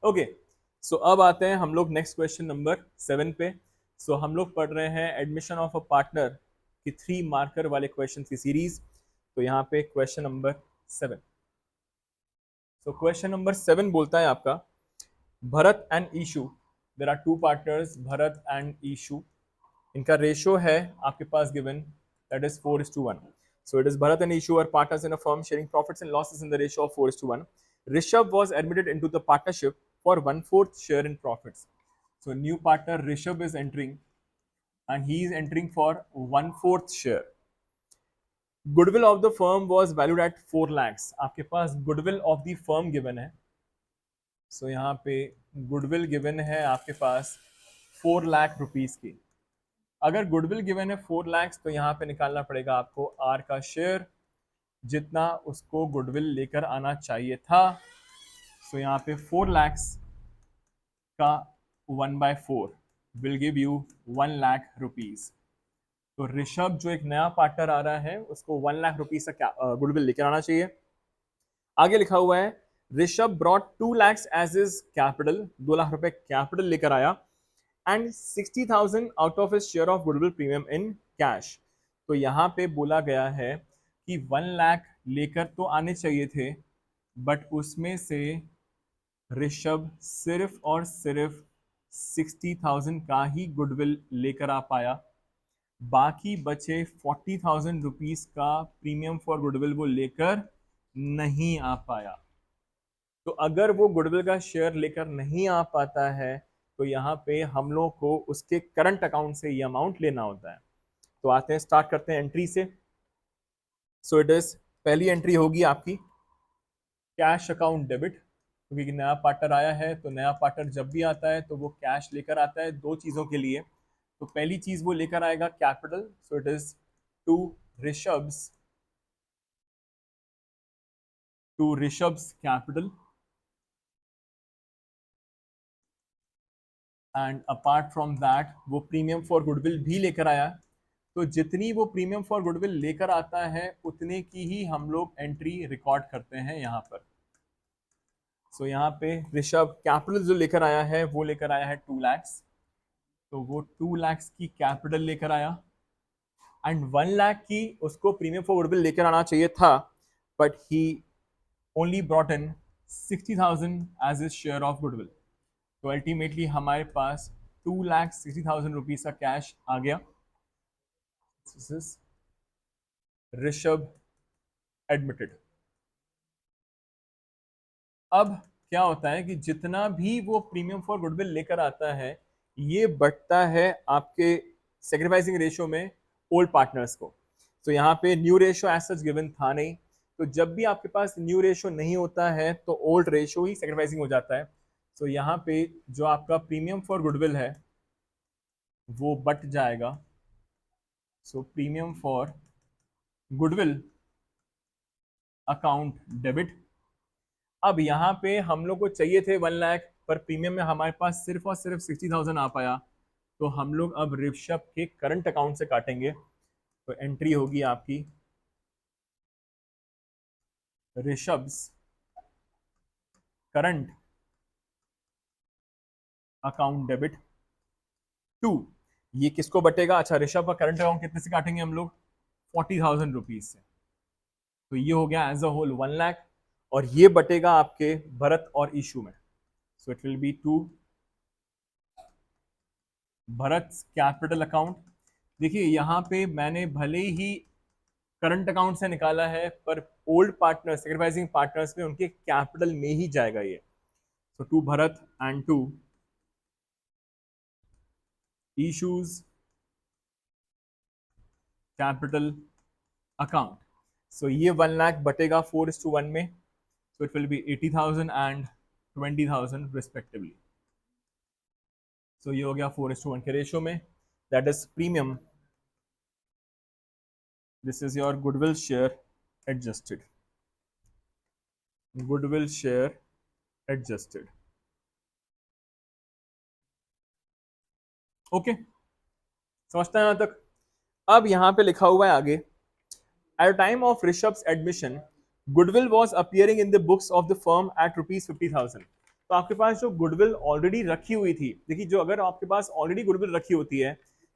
Okay, सो अब आते हैं हम लोग नेक्स्ट क्वेश्चन नंबर 7 पे। सो हम लोग पढ़ रहे हैं एडमिशन ऑफ अ पार्टनर की 3 मार्कर वाले क्वेश्चन की सीरीज। तो यहाँ पे question number 7। So question number 7 बोलता है आपका, Bharat and Ishu, there are 2 partners Bharat and Ishu, इनका रेशियो है आपके पास given, that is 4:1. So it is Bharat and Ishu are partners in a firm sharing profits and losses in the ratio of 4:1. Rishabh was admitted into the partnership for 1/4 share in profits. So new partner Rishabh is entering and he is entering for 1/4 share. Goodwill of the firm was valued at 4 lakhs. आपके पास goodwill of the firm given है. So यहाँ पे goodwill given है आपके पास 4 lakh rupees की. अगर goodwill given है 4 लाख तो यहाँ पे निकालना पड़ेगा आपको आर का शेयर, जितना उसको गुडविल लेकर आना चाहिए था. सो यहाँ पे 4 लाख का 1/4 will give you 1 lakh rupees. तो ऋषभ जो एक नया पार्टनर आ रहा है उसको 1 लाख रुपीज का गुडविल लेकर आना चाहिए. आगे लिखा हुआ है Rishabh brought 2 lakhs as is capital, 2 lakh रुपए कैपिटल लेकर आया, and 60,000 out of his share of goodwill premium in cash. तो यहाँ पे बोला गया है कि 1 लाख लेकर तो आने चाहिए थे, बट उसमें से ऋषभ सिर्फ और सिर्फ 60,000 का ही गुडविल लेकर आ पाया. बाकी बचे 40,000 रुपीज का प्रीमियम फॉर गुडविल वो लेकर नहीं आ पाया. तो अगर वो गुडविल का शेयर लेकर नहीं आ पाता है तो यहाँ पे हम लोग को उसके करंट अकाउंट से ये अमाउंट लेना होता है. तो आते हैं, स्टार्ट करते हैं एंट्री से. सो इट इज, पहली एंट्री होगी आपकी कैश अकाउंट डेबिट, क्योंकि नया पार्टनर आया है तो नया पार्टनर जब भी आता है तो वो कैश लेकर आता है 2 चीजों के लिए. तो पहली चीज वो लेकर आएगा capital. So it is to Rishabh's capital, and apart from that वो प्रीमियम फॉर गुडविल भी लेकर आया. तो जितनी वो प्रीमियम फॉर गुडविल लेकर आता है उतने की ही हम लोग एंट्री रिकॉर्ड करते हैं यहाँ पर. सो यहाँ पे ऋषभ कैपिटल जो लेकर आया है वो लेकर आया है 2 lakhs. तो वो 2 lakhs की कैपिटल लेकर आया, एंड 1 लाख की उसको प्रीमियम फॉर गुडविल लेकर आना चाहिए था, but he only brought in 60,000 as is share of goodwill. तो अल्टीमेटली हमारे पास 2,60,000 रुपीज का कैश आ गया. This is Rishabh admitted. अब क्या होता है कि जितना भी वो प्रीमियम फॉर गुडविल लेकर आता है ये बढ़ता है आपके सेक्रीफाइसिंग रेशियो में ओल्ड पार्टनर्स को. तो यहाँ पे new ratio as such given था नहीं. तो जब भी आपके पास न्यू रेशियो नहीं होता है तो ओल्ड रेशियो ही सेक्रीफाइसिंग हो जाता है. तो यहाँ पे जो आपका प्रीमियम फॉर गुडविल है वो बट जाएगा. सो premium for goodwill account debit. अब यहाँ पे हम लोग को चाहिए थे 1 लाख, पर प्रीमियम में हमारे पास सिर्फ और सिर्फ 60,000 आ पाया. तो हम लोग अब ऋषभ के करंट अकाउंट से काटेंगे. तो एंट्री होगी आपकी Rishabh's current account debit to. ये किसको बटेगा? अच्छा, ऋषभ का करंट अकाउंट कितने से काटेंगे हम लोग? 40,000 रुपीज से. तो ये हो गया एज अ होल 1 लाख, और ये बटेगा आपके भरत और ईशू में. So it will be to Bharat capital account. देखिए यहाँ पे मैंने भले ही करंट अकाउंट से निकाला है, पर ओल्ड पार्टनर सेक्रीफाइसिंग पार्टनर्स में उनके कैपिटल में ही जाएगा ये. So to Bharat and to Ishu's capital account. So ये 1 लाख बटेगा 4:1 में. So it will be 80,000 and 20,000 respectively. So ये हो गया 4:1 के रेशियो में. That is premium. This is your goodwill share adjusted. Goodwill share adjusted. Okay, समझते हैं यहां तक? अब यहां पे लिखा हुआ है आगे, at time of Rishabh's admission, goodwill was appearing in the books of the firm at rupees 50,000. तो आपके पास जो गुडविल ऑलरेडी रखी हुई थी, देखिए जो अगर आपके पास ऑलरेडी गुडविल रखी होती है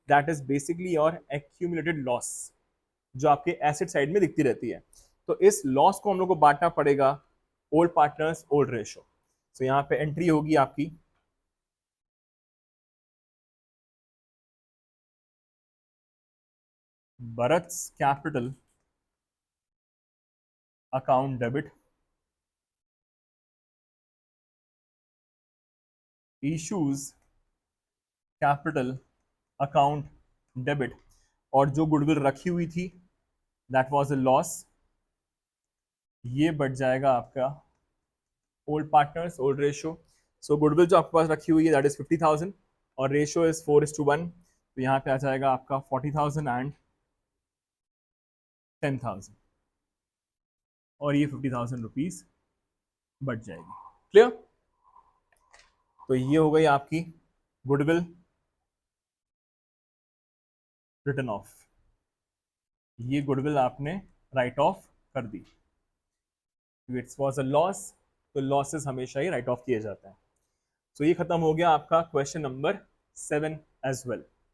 that is basically your accumulated loss, जो आपके एसेट साइड में दिखती रहती है। तो इस लॉस को हम लोग को बांटना पड़ेगा ओल्ड पार्टनर्स ओल्ड रेशो। तो यहाँ पे एंट्री होगी आपकी Bharat's capital account debit, Ishu's capital account debit, और जो गुडविल रखी हुई थी दैट वाज अ लॉस, ये बढ़ जाएगा आपका ओल्ड पार्टनर्स ओल्ड रेशो। सो गुडविल जो आपके पास रखी हुई है दैट इज 50,000 और रेशो इज 4:1, तो यहाँ पे आ जाएगा आपका 40,000 एंड 10,000, और ये 50,000 रुपीज बढ़ जाएगी। क्लियर? तो ये हो गई आपकी गुडविल रिटर्न ऑफ, ये गुडविल आपने राइट ऑफ कर दी। इट्स वॉज अ लॉस, तो लॉसेस हमेशा ही राइट ऑफ किए जाते हैं। तो ये खत्म हो गया आपका क्वेश्चन नंबर 7 एज वेल।